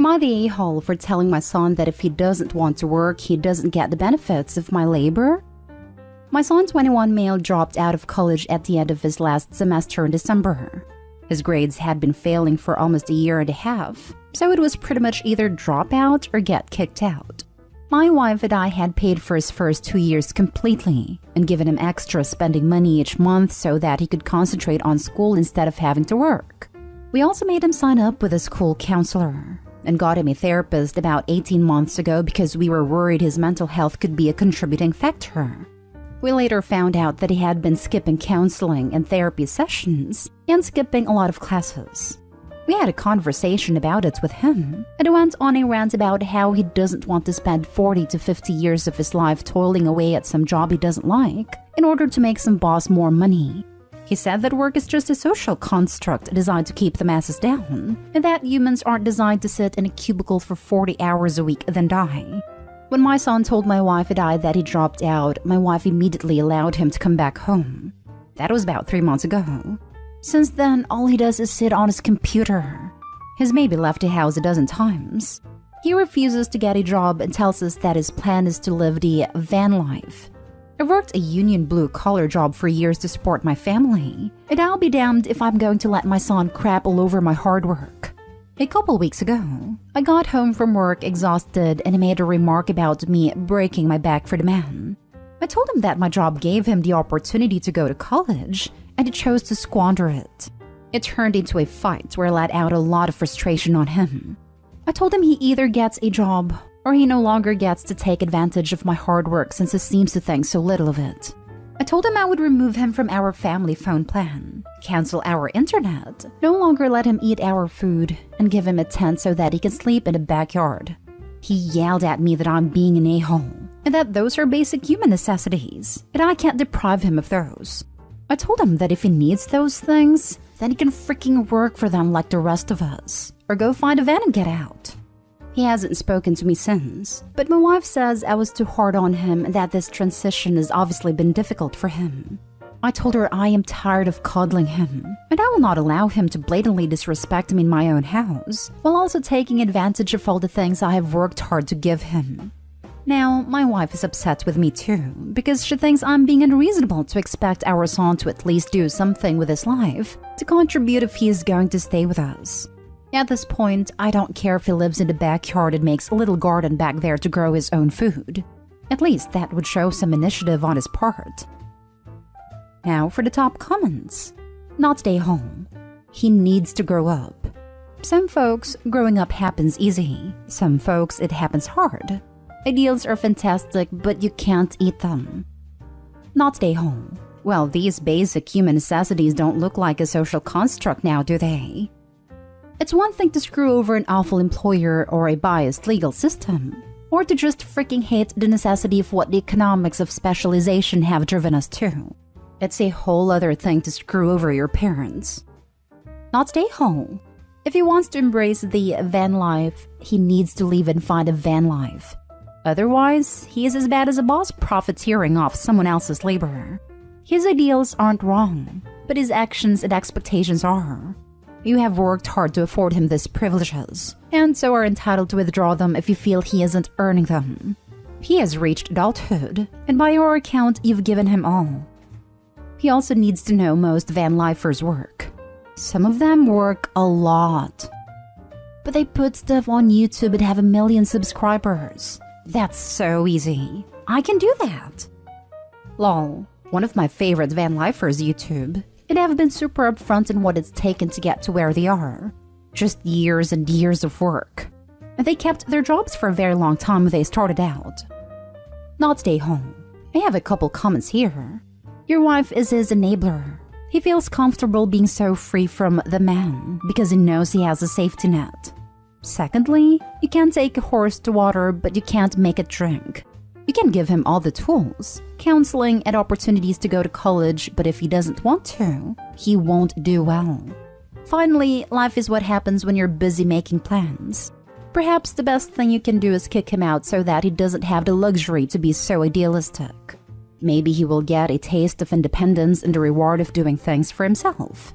Am I the a-hole for telling my son that if he doesn't want to work, he doesn't get the benefits of my labor? My son, 21 male, dropped out of college at the end of his last semester in December. His grades had been failing for almost a year and a half, so it was pretty much either drop out or get kicked out. My wife and I had paid for his first 2 years completely and given him extra spending money each month so that he could concentrate on school instead of having to work. We also made him sign up with a school counselor and got him a therapist about 18 months ago because we were worried his mental health could be a contributing factor. We later found out that he had been skipping counseling and therapy sessions and skipping a lot of classes. We had a conversation about it with him, and he went on a rant about how he doesn't want to spend 40 to 50 years of his life toiling away at some job he doesn't like in order to make some boss more money. He said that work is just a social construct designed to keep the masses down, and that humans aren't designed to sit in a cubicle for 40 hours a week then die. When my son told my wife and I that he dropped out, my wife immediately allowed him to come back home. That was about 3 months ago. Since then, all he does is sit on his computer. He's maybe left the house a dozen times. He refuses to get a job and tells us that his plan is to live the van life. I worked a union blue-collar job for years to support my family, and I'll be damned if I'm going to let my son crap all over my hard work. A couple weeks ago, I got home from work exhausted and he made a remark about me breaking my back for the man. I told him that my job gave him the opportunity to go to college, and he chose to squander it. It turned into a fight where I let out a lot of frustration on him. I told him he either gets a job or he no longer gets to take advantage of my hard work since he seems to think so little of it. I told him I would remove him from our family phone plan, cancel our internet, no longer let him eat our food, and give him a tent so that he can sleep in the backyard. He yelled at me that I'm being an a-hole, and that those are basic human necessities, and I can't deprive him of those. I told him that if he needs those things, then he can freaking work for them like the rest of us, or go find a van and get out. He hasn't spoken to me since, but my wife says I was too hard on him and that this transition has obviously been difficult for him. I told her I am tired of coddling him, and I will not allow him to blatantly disrespect me in my own house, while also taking advantage of all the things I have worked hard to give him. Now, my wife is upset with me too, because she thinks I'm being unreasonable to expect our son to at least do something with his life to contribute if he is going to stay with us. At this point, I don't care if he lives in the backyard and makes a little garden back there to grow his own food. At least that would show some initiative on his part. Now for the top comments. Not stay home. He needs to grow up. Some folks, growing up happens easy. Some folks, it happens hard. Ideals are fantastic, but you can't eat them. Not stay home. Well, these basic human necessities don't look like a social construct now, do they? It's one thing to screw over an awful employer or a biased legal system, or to just freaking hate the necessity of what the economics of specialization have driven us to. It's a whole other thing to screw over your parents. Not stay home. If he wants to embrace the van life, he needs to leave and find a van life. Otherwise, he is as bad as a boss profiteering off someone else's labor. His ideals aren't wrong, but his actions and expectations are. You have worked hard to afford him these privileges, and so are entitled to withdraw them if you feel he isn't earning them. He has reached adulthood, and by your account, you've given him all. He also needs to know most van lifers work. Some of them work a lot. But they put stuff on YouTube and have 1 million subscribers. That's so easy. I can do that. Lol, one of my favorite van lifers YouTube. And have been super upfront in what it's taken to get to where they are. Just years and years of work. And they kept their jobs for a very long time when they started out. Not stay home. I have a couple comments here. Your wife is his enabler. He feels comfortable being so free from the man because he knows he has a safety net. Secondly, you can take a horse to water, but you can't make it drink. You can give him all the tools, counseling, and opportunities to go to college, but if he doesn't want to, he won't do well. Finally, life is what happens when you're busy making plans. Perhaps the best thing you can do is kick him out so that he doesn't have the luxury to be so idealistic. Maybe he will get a taste of independence and the reward of doing things for himself.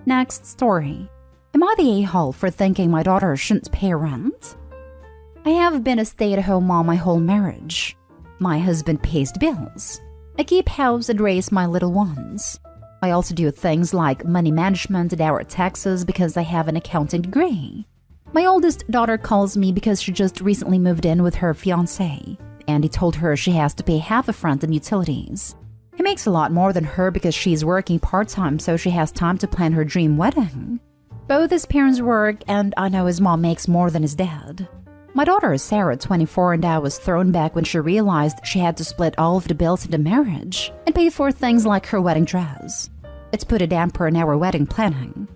Next story. Am I the a-hole for thinking my daughter shouldn't pay rent? I have been a stay-at-home mom my whole marriage. My husband pays the bills. I keep house and raise my little ones. I also do things like money management and our taxes because I have an accounting degree. My oldest daughter calls me because she just recently moved in with her fiancé, and he told her she has to pay half of rent and utilities. He makes a lot more than her because she's working part-time, so she has time to plan her dream wedding. Both his parents work, and I know his mom makes more than his dad. My daughter is Sarah, 24, and I was thrown back when she realized she had to split all of the bills in the marriage and pay for things like her wedding dress. It's put a damper in our wedding planning.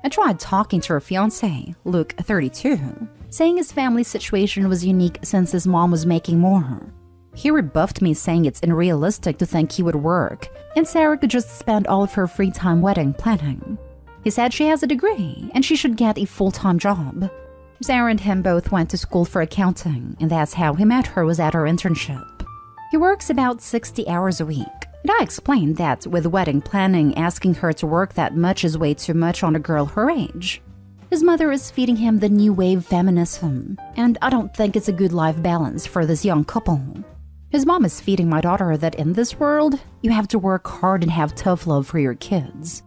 I tried talking to her fiancé, Luke, 32, saying his family situation was unique since his mom was making more. He rebuffed me, saying it's unrealistic to think he would work, and Sarah could just spend all of her free time wedding planning. He said she has a degree, and she should get a full-time job. Sarah and him both went to school for accounting, and that's how he met her, was at her internship. He works about 60 hours a week, and I explained that with wedding planning, asking her to work that much is way too much on a girl her age. His mother is feeding him the new wave feminism, and I don't think it's a good life balance for this young couple. His mom is feeding my daughter that in this world, you have to work hard and have tough love for your kids.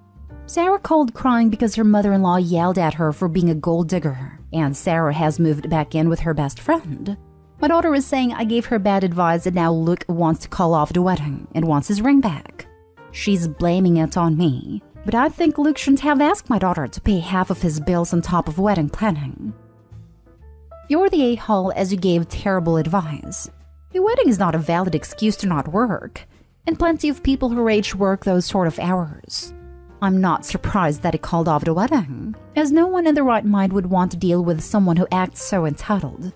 Sarah called crying because her mother-in-law yelled at her for being a gold digger, and Sarah has moved back in with her best friend. My daughter is saying I gave her bad advice and now Luke wants to call off the wedding and wants his ring back. She's blaming it on me, but I think Luke shouldn't have asked my daughter to pay half of his bills on top of wedding planning. You're the a-hole as you gave terrible advice. Your wedding is not a valid excuse to not work, and plenty of people her age work those sort of hours. I'm not surprised that he called off the wedding, as no one in their right mind would want to deal with someone who acts so entitled.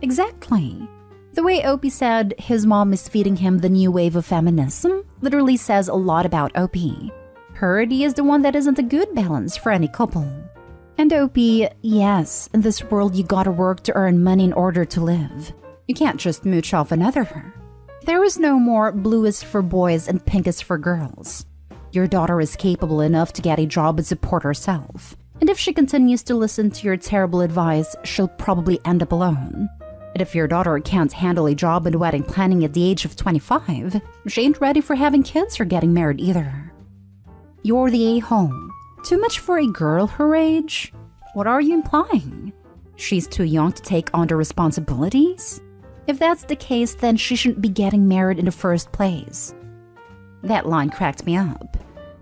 Exactly. The way Opie said his mom is feeding him the new wave of feminism literally says a lot about Opie. Her idea is the one that isn't a good balance for any couple. And Opie, yes, in this world you gotta work to earn money in order to live. You can't just mooch off another. There is no more bluest for boys and pinkest for girls. Your daughter is capable enough to get a job and support herself. And if she continues to listen to your terrible advice, she'll probably end up alone. And if your daughter can't handle a job and wedding planning at the age of 25, she ain't ready for having kids or getting married either. You're the a-hole. Too much for a girl her age? What are you implying? She's too young to take on the responsibilities? If that's the case, then she shouldn't be getting married in the first place. That line cracked me up.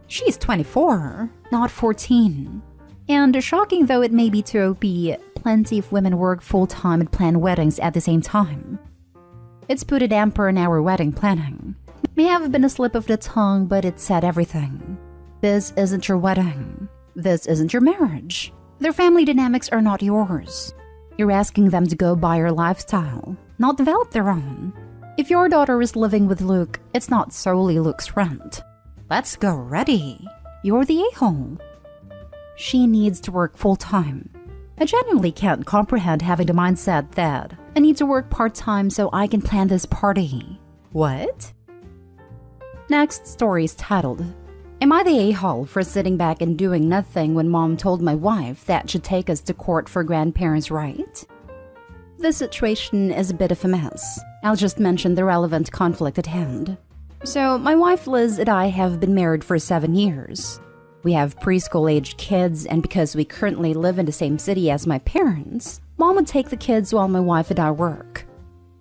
She's 24, not 14. And shocking though it may be to Opie, plenty of women work full-time and plan weddings at the same time. It's put a damper in our wedding planning. May have been a slip of the tongue, but it said everything. This isn't your wedding. This isn't your marriage. Their family dynamics are not yours. You're asking them to go by your lifestyle, not develop their own. If your daughter is living with Luke, it's not solely Luke's rent. Let's go ready. You're the a-hole. She needs to work full-time. I genuinely can't comprehend having the mindset that I need to work part-time so I can plan this party. What? Next story is titled, Am I the a-hole for sitting back and doing nothing when mom told my wife that she'd take us to court for grandparents' right? This situation is a bit of a mess. I'll just mention the relevant conflict at hand. So, my wife Liz and I have been married for 7 years. We have preschool-aged kids, and because we currently live in the same city as my parents, mom would take the kids while my wife and I work.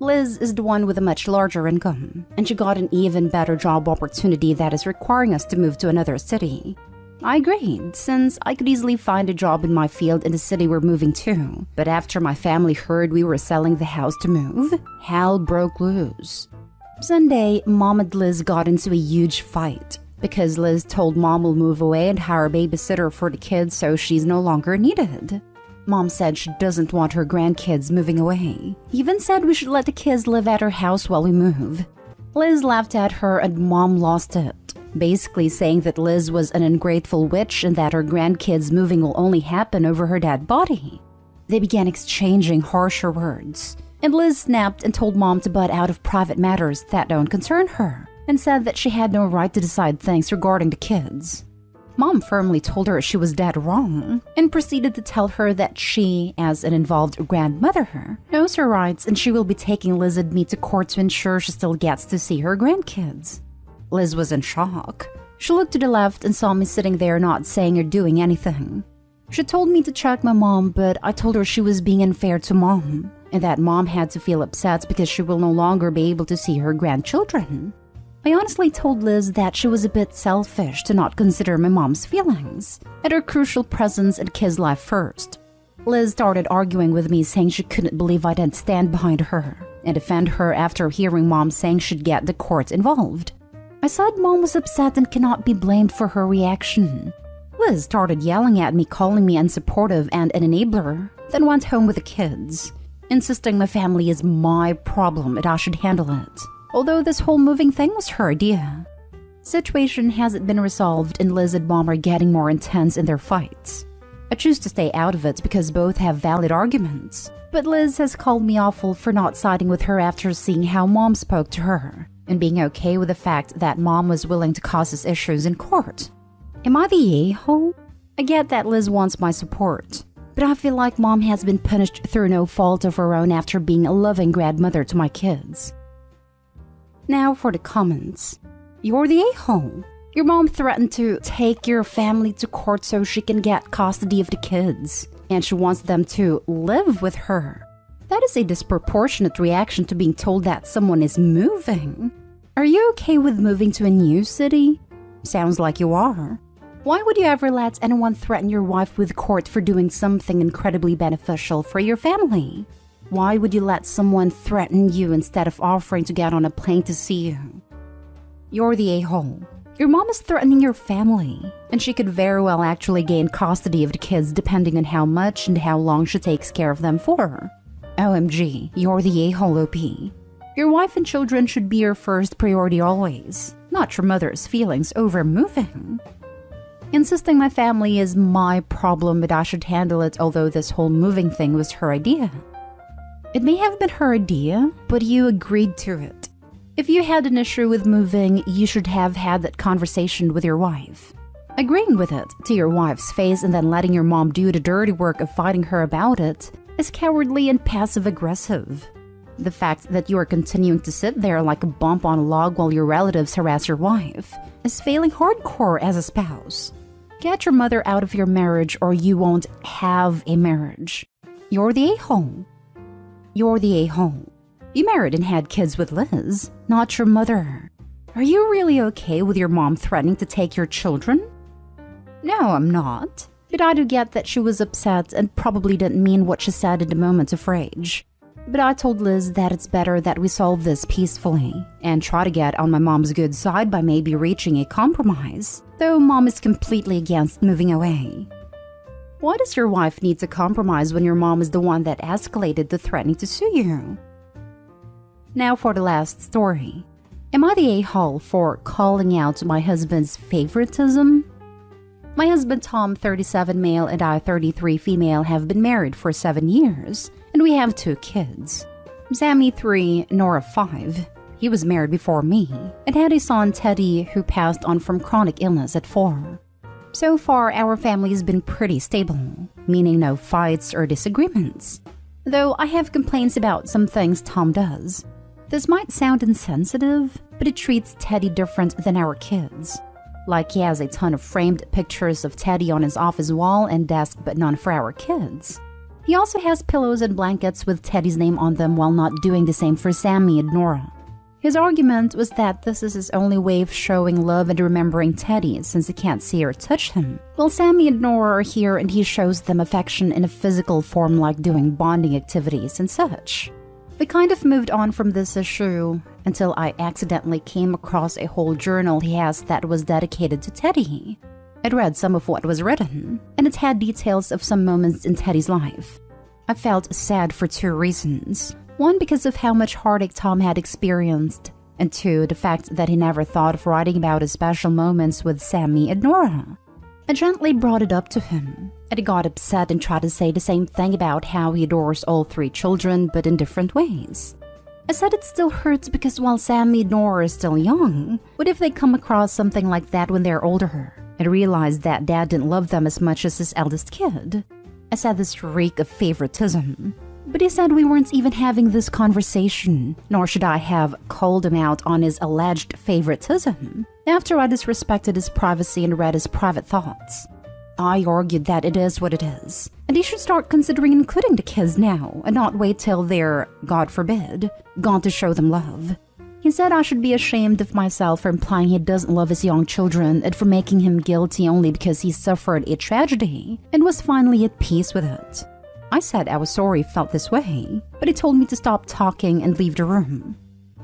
Liz is the one with a much larger income, and she got an even better job opportunity that is requiring us to move to another city. I agreed, since I could easily find a job in my field in the city we're moving to. But after my family heard we were selling the house to move, hell broke loose. Sunday, Mom and Liz got into a huge fight because Liz told Mom we'll move away and hire a babysitter for the kids so she's no longer needed. Mom said she doesn't want her grandkids moving away. Even said we should let the kids live at her house while we move. Liz laughed at her and Mom lost it, basically saying that Liz was an ungrateful witch and that her grandkids moving will only happen over her dead body. They began exchanging harsher words, and Liz snapped and told Mom to butt out of private matters that don't concern her, and said that she had no right to decide things regarding the kids. Mom firmly told her she was dead wrong and proceeded to tell her that she, as an involved grandmother, knows her rights and she will be taking Liz and me to court to ensure she still gets to see her grandkids. Liz was in shock. She looked to the left and saw me sitting there not saying or doing anything. She told me to check my mom, but I told her she was being unfair to Mom and that Mom had to feel upset because she will no longer be able to see her grandchildren. I honestly told Liz that she was a bit selfish to not consider my mom's feelings and her crucial presence in Kid's life first. Liz started arguing with me, saying she couldn't believe I didn't stand behind her and defend her after hearing Mom saying she'd get the court involved. I said Mom was upset and cannot be blamed for her reaction. Liz started yelling at me, calling me unsupportive and an enabler, then went home with the kids, insisting my family is my problem and I should handle it. Although this whole moving thing was her idea. Situation hasn't been resolved and Liz and Mom are getting more intense in their fights. I choose to stay out of it because both have valid arguments. But Liz has called me awful for not siding with her after seeing how Mom spoke to her and being okay with the fact that Mom was willing to cause us issues in court. Am I the a-hole? I get that Liz wants my support, but I feel like Mom has been punished through no fault of her own after being a loving grandmother to my kids. Now for the comments. You're the a-hole. Your mom threatened to take your family to court so she can get custody of the kids, and she wants them to live with her. That is a disproportionate reaction to being told that someone is moving. Are you okay with moving to a new city? Sounds like you are. Why would you ever let anyone threaten your wife with court for doing something incredibly beneficial for your family? Why would you let someone threaten you instead of offering to get on a plane to see you? You're the a-hole. Your mom is threatening your family, and she could very well actually gain custody of the kids depending on how much and how long she takes care of them for. OMG, you're the a-hole OP. Your wife and children should be your first priority always, not your mother's feelings over moving. Insisting my family is my problem but I should handle it, although this whole moving thing was her idea. It may have been her idea, but you agreed to it. If you had an issue with moving, you should have had that conversation with your wife. Agreeing with it to your wife's face and then letting your mom do the dirty work of fighting her about it is cowardly and passive-aggressive. The fact that you are continuing to sit there like a bump on a log while your relatives harass your wife is failing hardcore as a spouse. Get your mother out of your marriage or you won't have a marriage. You're the a-hole. You're the a-hole. You married and had kids with Liz, not your mother. Are you really okay with your mom threatening to take your children? No, I'm not. But I do get that she was upset and probably didn't mean what she said in the moment of rage. But I told Liz that it's better that we solve this peacefully and try to get on my mom's good side by maybe reaching a compromise, though Mom is completely against moving away. Why does your wife need to compromise when your mom is the one that escalated the threatening to sue you? Now for the last story. Am I the a-hole for calling out my husband's favoritism? My husband Tom, 37 male, and I, 33 female, have been married for 7 years, and we have 2 kids. Sammy 3, Nora 5. He was married before me, and had a son, Teddy, who passed on from chronic illness at 4. So far, our family has been pretty stable, meaning no fights or disagreements. Though I have complaints about some things Tom does. This might sound insensitive, but it treats Teddy different than our kids. Like he has a ton of framed pictures of Teddy on his office wall and desk, but none for our kids. He also has pillows and blankets with Teddy's name on them while not doing the same for Sammy and Nora. His argument was that this is his only way of showing love and remembering Teddy since he can't see or touch him. Well, Sammy and Nora are here and he shows them affection in a physical form like doing bonding activities and such. We kind of moved on from this issue until I accidentally came across a whole journal he has that was dedicated to Teddy. I'd read some of what was written, and it had details of some moments in Teddy's life. I felt sad for 2 reasons. 1, because of how much heartache Tom had experienced, and 2, the fact that he never thought of writing about his special moments with Sammy and Nora. I gently brought it up to him, and he got upset and tried to say the same thing about how he adores all 3 children, but in different ways. I said it still hurts because while Sammy and Nora are still young, what if they come across something like that when they're older? and realized that dad didn't love them as much as his eldest kid. I said this streak of favoritism. But he said we weren't even having this conversation, nor should I have called him out on his alleged favoritism after I disrespected his privacy and read his private thoughts. I argued that it is what it is, and he should start considering including the kids now and not wait till they're, God forbid, gone to show them love. He said I should be ashamed of myself for implying he doesn't love his young children and for making him guilty only because he suffered a tragedy and was finally at peace with it. I said I was sorry he felt this way, but he told me to stop talking and leave the room.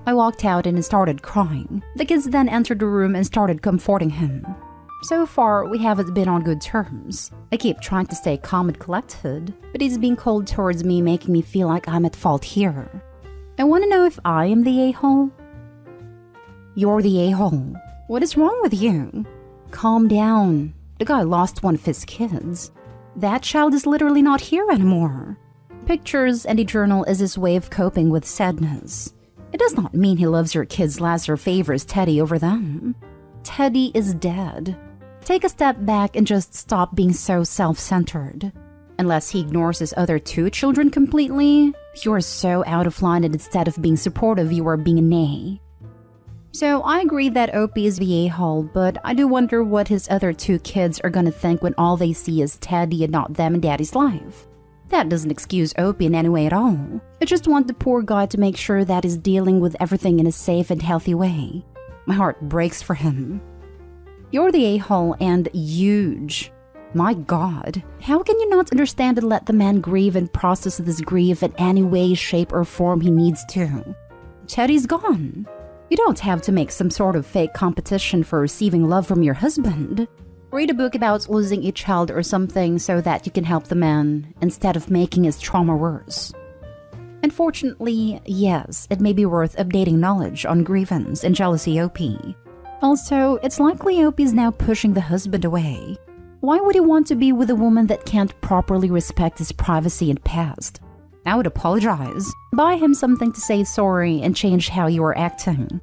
I walked out and he started crying. The kids then entered the room and started comforting him. So far, we haven't been on good terms. I keep trying to stay calm and collected, but he's being cold towards me, making me feel like I'm at fault here. I want to know if I am the a-hole. You're the a-hole. What is wrong with you? Calm down. The guy lost one of his kids. That child is literally not here anymore. Pictures and a journal is his way of coping with sadness. It does not mean he loves your kids less or favors Teddy over them. Teddy is dead. Take a step back and just stop being so self-centered. Unless he ignores his other two children completely, you are so out of line and instead of being supportive, you are being a nay. So I agree that Opie is the a-hole, but I do wonder what his other two kids are gonna think when all they see is Teddy and not them in Daddy's life. That doesn't excuse Opie in any way at all. I just want the poor guy to make sure that he's dealing with everything in a safe and healthy way. My heart breaks for him. You're the a-hole and huge. My God, how can you not understand and let the man grieve and process this grief in any way, shape, or form he needs to? Teddy's gone. You don't have to make some sort of fake competition for receiving love from your husband. Read a book about losing a child or something so that you can help the man instead of making his trauma worse. Unfortunately, yes, it may be worth updating knowledge on grievance and jealousy OP. Also, it's likely OP is now pushing the husband away. Why would he want to be with a woman that can't properly respect his privacy and past? I would apologize, buy him something to say sorry, and change how you are acting.